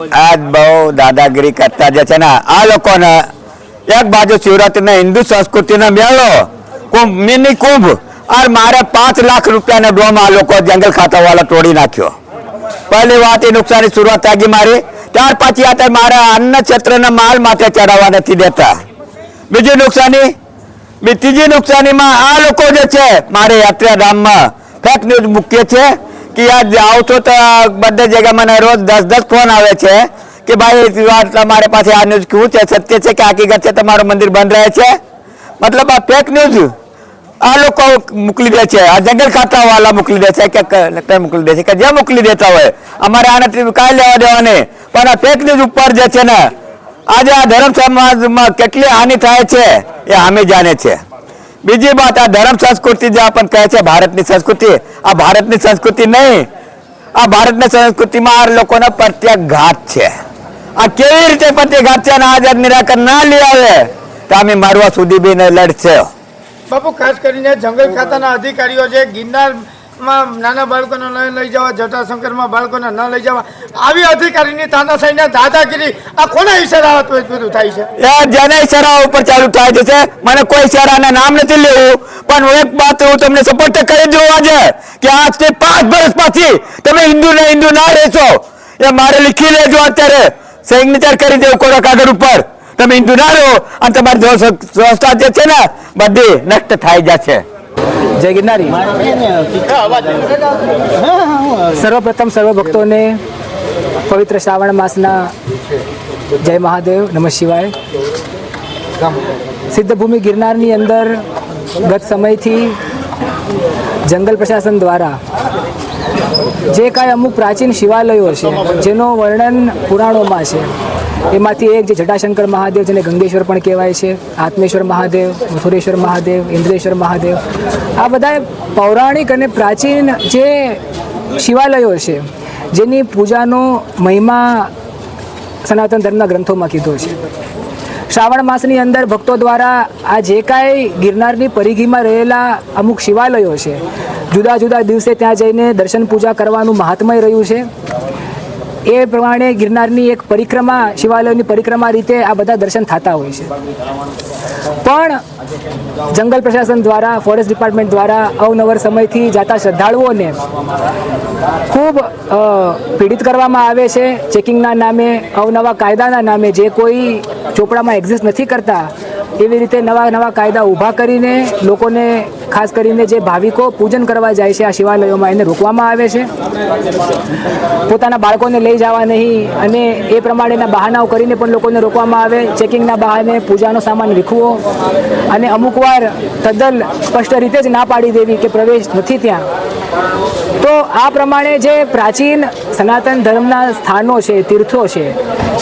आज बहु दादागिरी करता जैसे ना आ लोगों ने एक बाजू सूरत ने हिंदू संस्कृति ने मेलो कुंभ मिनी कुंभ और मारे 5 लाख रुपया ने डोम आ लोग जंगल खाता वाला तोड़ी नाख्यो। पहली बात नुकसान की शुरुआत आगी मारी त्यार पाछी आते मारे अन्न क्षेत्र ने माल माथे चढ़ावा नहीं देता। बीजी नुकसानी तीजी नुकसानी में आ लोग मारे यात्रा धाम में फेक न्यूज मूक्य है कि आज आओ तो बधे जगह मैंने रोज 10-10 फोन आवे छे कि भाई तुम्हारे पास आ न्यूज क्यों है, सत्य है कि हकीकत है तुम्हारो मंदिर बंद रहे छे। मतलब आ फेक न्यूज आ लोग मोकली दे छे, आ जंगल खाता वाला मोकली दे छे के कलेक्टर मोकली दे छे के जे मोकली देता होय अमारे आने काय लेवा देवा नहीं। पण आ फेक न्यूज ऊपर जे छे ने आज आ धर्म समाज में केटली हानि थाय छे ए हमें जाने छे। बीजी बात आ धर्म संस्कृति जो अपन कहे छे भारतनी संस्कृति, आ भारतनी संस्कृति नहीं, आ भारतनी संस्कृति में आ लोगों ने प्रत्याघात छे। आ केवी रीते प्रत्याघात छे आज निराकरण ना ली आवे तो आमी मारवा सुधी बी ने लड़शे। बापू खास करीने जंगल खाताना अधिकारीओ जे गिरनार में नाना बाळकोने लई जवा, जटाशंकर में बाळकोने न लई जवा, आवी अधिकारीनी तानाशाहीने दादागिरी आ कोना इशारा બધું થાય છે? यार जेने इशारा ऊपर चालू થાય છે મને કોઈ इशाराना नाम નથી લેવું, પણ એક વાત હું તમને સપોર્ટ કરી દઉં આજે કે આજથી 5 વર્ષ પછી તમે હિન્દુ ના રહેશો એ મારે લીખી લેજો અત્યારે સિગ્નેચર કરી દેવું કોરા કાગળ ઉપર। તમે હિન્દુ ના રહો અને તમારી સંસ્થા જે છે ને બધી નષ્ટ થઈ જશે। जय गिरनारी। सर्वप्रथम सर्व भक्तों ने पवित्र श्रावण मासना जय महादेव नमः शिवाय। सिद्धभूमि गिरनारनी अंदर गत समय थी जंगल प्रशासन द्वारा जे कांई अमुक प्राचीन शिवालयों छे जेनो वर्णन पुराणों में छे एमांथी एक जे जटाशंकर महादेव जेने गंगेश्वर पण कहेवाय छे, आत्मेश्वर महादेव, मथुरेश्वर महादेव, इंद्रेश्वर महादेव, आ बधा पौराणिक अने प्राचीन जे शिवालयों छे जेनी पूजानो महिमा सनातन धर्मना ग्रंथों में कीधो छे। श्रावण मासनी अंदर भक्तों द्वारा आ जे कांई गिरनारनी परिधि में रहेला अमुक शिवालयों छे जुदा जुदा दिवसे त्यां जईने दर्शन पूजा करवानुं महात्म्य रह्युं छे। ए प्रमाणे गिरनारनी एक परिक्रमा शिवालयोनी परिक्रमा रीते आ बधा दर्शन थता होय छे। पण जंगल प्रशासन द्वारा फॉरेस्ट डिपार्टमेंट द्वारा अवनवर समयथी जाता श्रद्धाळुओने खूब पीड़ित करवामां आवे छे। चेकिंगना नामे अवनवा कायदाना नामे जे कोई ચોપડામાં એક્ઝિસ્ટ નથી કરતા એવી રીતે નવા નવા કાયદા ઊભા કરીને લોકોને ખાસ કરીને જે ભાવિકો પૂજન કરવા જાય છે આ શિવાલયોમાં એને રોકવામાં આવે છે। પોતાના બાળકોને લઈ જવા નહીં અને એ પ્રમાણેના બહાનાઓ કરીને પણ લોકોને રોકવામાં આવે। ચેકિંગના બહાને પૂજાનો સામાન વિખવો અને અમુકવાર તદ્દન સ્પષ્ટ રીતે જ ના પાડી દેવી કે પ્રવેશ નથી ત્યાં। તો આ પ્રમાણે જે પ્રાચીન સનાતન ધર્મના સ્થાનો છે તીર્થો છે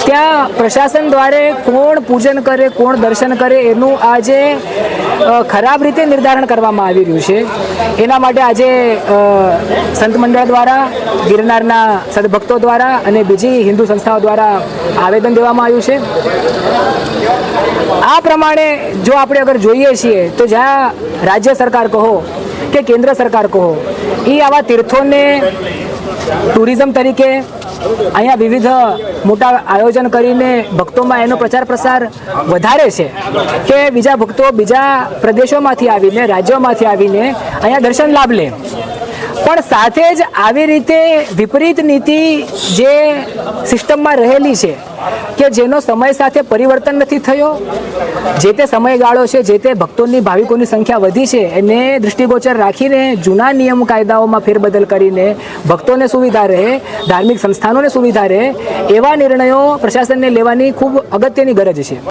ત્યાં પ્રશાસન દ્વારા કોણ પૂજન કરે કોણ દર્શન કરે એનું આજે ખરાબ રીતે નિર્ધારણ કરવામાં આવી રહ્યું છે। એના માટે આજે સંત મંડળ દ્વારા ગિરનારના સદભક્તો દ્વારા અને બીજી હિન્દુ સંસ્થાઓ દ્વારા આવેદન દેવામાં આવ્યું છે। આ પ્રમાણે જો આપણે અગર જોઈએ છીએ તો જ્યાં રાજ્ય સરકાર કહો કે કેન્દ્ર સરકાર કહો એ આવા તીર્થોને ટુરિઝમ તરીકે અહીંયા વિવિધ મોટા આયોજન કરીને ભક્તોમાં એનો પ્રચાર પ્રસાર વધારે છે કે બીજા ભક્તો બીજા પ્રદેશોમાંથી આવીને રાજ્યોમાંથી આવીને અહીંયા દર્શન લાભ લે। પણ સાથે જ આવી રીતે વિપરીત નીતિ જે સિસ્ટમમાં રહેલી છે કે જેનો સમય સાથે પરિવર્તન નથી થયો, જે તે સમયગાળો છે જે તે ભક્તોની ભાવિકોની સંખ્યા વધી છે એને દૃષ્ટિગોચર રાખીને જૂના નિયમ કાયદાઓમાં ફેરબદલ કરીને ભક્તોને સુવિધા રહે, ધાર્મિક સંસ્થાનોને સુવિધા રહે એવા નિર્ણયો પ્રશાસનને લેવાની ખૂબ અગત્યની ગરજ છે।